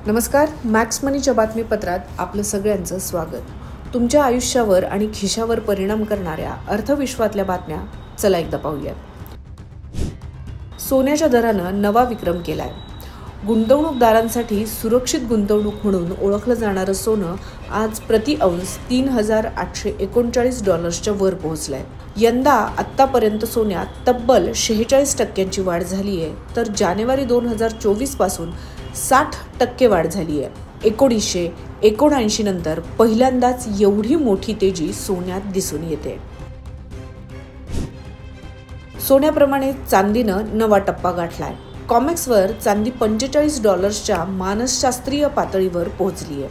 नमस्कार, मॅक्स मनीच्या बातमीपत्रात आपलं सगळ्यांचं स्वागत. तुमच्या आयुष्यावर आणि खिशावर परिणाम करणाऱ्या अर्थविश्वातल्या बातम्या चला एकदा पाहूयात. सोन्याच्या दरानं नवा विक्रम केलाय. गुंतवणूकदारांसाठी सुरक्षित गुंतवणूक म्हणून ओळखलं जाणारं सोनं आज प्रति अंश $3,839 वर पोहोचलंय. यंदा आत्तापर्यंत सोन्यात तब्बल 46% वाढ झाली आहे, तर जानेवारी 2024 पासून 60% वाढ झाली आहे. 1979 नंतर पहिल्यांदाच एवढी मोठी तेजी सोन्यात दिसून येते. सोन्याप्रमाणे चांदीनं नवा टप्पा गाठलाय. कॉमेक्सवर चांदी $45च्या मानसशास्त्रीय पातळीवर पोहोचली आहे,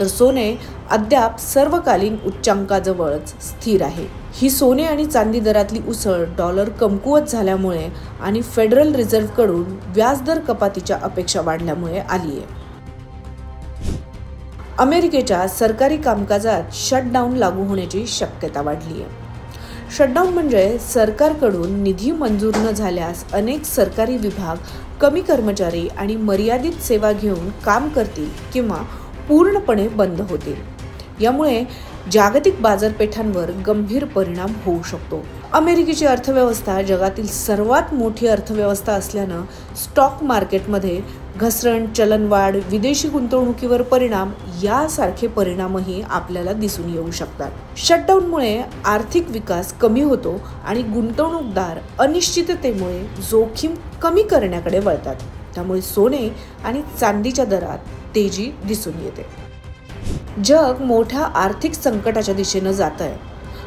तर सोने अद्याप सर्वकालीन उच्चांकाजवळच स्थिर आहे. ही सोने आणि चांदी दरातली उसळ डॉलर कमकुवत झाल्यामुळे आणि फेडरल रिझर्व्हकडून व्याजदर कपातीच्या अपेक्षा वाढल्यामुळे आली आहे. अमेरिकेच्या सरकारी कामकाजात शटडाऊन लागू होण्याची शक्यता वाढली आहे. शटडाऊन म्हणजे सरकारकडून निधी मंजूर न झाल्यास अनेक सरकारी विभाग कमी कर्मचारी आणि मर्यादित सेवा घेऊन काम करतील किंवा पूर्णपणे बंद होतील. यामुळे जागतिक बाजारपेठांवर गंभीर परिणाम होऊ शकतो. अमेरिकेची अर्थव्यवस्था जगातील सर्वात मोठी अर्थव्यवस्था असल्यानं स्टॉक मार्केटमध्ये घसरण, चलनवाढ, विदेशी गुंतवणुकीवर परिणाम यासारखे परिणामही आपल्याला दिसून येऊ शकतात. शटडाऊनमुळे आर्थिक विकास कमी होतो आणि गुंतवणूकदार अनिश्चिततेमुळे जोखीम कमी करण्याकडे वळतात. त्यामुळे सोने आणि चांदीच्या दरात तेजी दिसून येते. जग मोठ्या आर्थिक संकटाच्या दिशेनं जात आहे.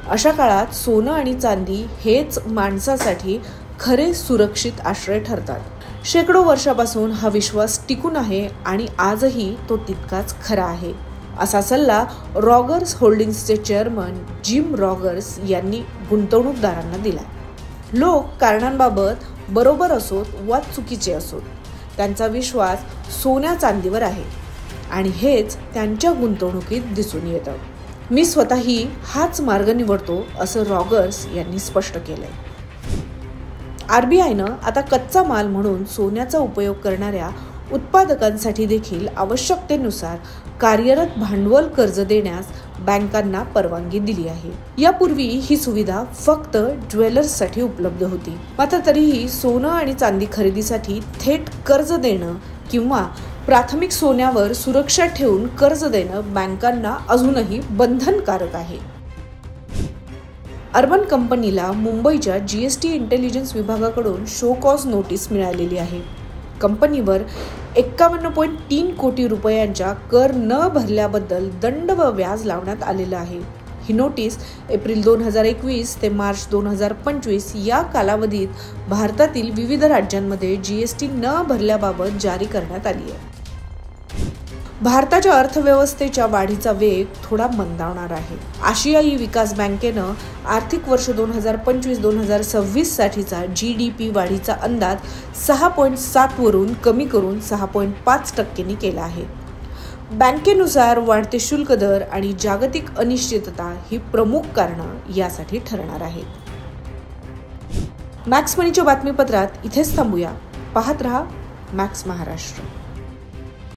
अशा काळात सोनं आणि चांदी हेच माणसासाठी खरे सुरक्षित आश्रय ठरतात. शेकडो वर्षापासून हा विश्वास टिकून आहे आणि आजही तो तितकाच खरा आहे, असा सल्ला रॉगर्स होल्डिंग्सचे चेअरमन जिम रॉगर्स यांनी गुंतवणूकदारांना दिला. लोक कारणांबाबत बरोबर असोत वा चुकीचे असोत, त्यांचा विश्वास सोन्या चांदीवर आहे आणि हेच त्यांच्या गुंतवणुकीत दिसून येतं. मी स्वतःही हाच मार्ग निवडतो, असं रॉगर्स यांनी स्पष्ट केलंय. RBIनं आता कच्चा माल म्हणून सोन्याचा उपयोग करणाऱ्या उत्पादकांसाठी देखील आवश्यकतेनुसार कार्यरत भांडवल कर्ज देण्यास बँकांना परवानगी दिली आहे. यापूर्वी ही सुविधा फक्त ज्वेलर्ससाठी उपलब्ध होती. मात्र तरीही सोनं आणि चांदी खरेदीसाठी थेट कर्ज देणं किंवा प्राथमिक सोन्यावर सुरक्षा ठेवून कर्ज देणं बँकांना अजूनही बंधनकारक आहे. अर्बन कंपनीला मुंबईच्या GST इंटेलिजन्स विभागाकडून शो कॉज नोटीस मिळालेली आहे. कंपनीवर 51.3 कोटी रुपयांच्या कर न भरल्याबद्दल दंड व व्याज लावण्यात आलेलं आहे. ही नोटीस एप्रिल 2021 ते मार्च 2025 या कालावधीत भारतातील विविध राज्यांमध्ये GST न भरल्याबाबत जारी करण्यात आली आहे. भारताच्या अर्थव्यवस्थेच्या वाढीचा वेग थोडा मंदावणार आहे. आशियाई विकास बँकेनं आर्थिक वर्ष 2025-2026 साठीचा GDP वाढीचा अंदाज 6.7 वरून कमी करून 6.5% केला आहे. बँकेनुसार वाढते शुल्क दर आणि जागतिक अनिश्चितता ही प्रमुख कारणं यासाठी ठरणार आहेत. मॅक्स मनीच्या बातमीपत्रात इथेच थांबूया. पाहत रहा मॅक्स महाराष्ट्र.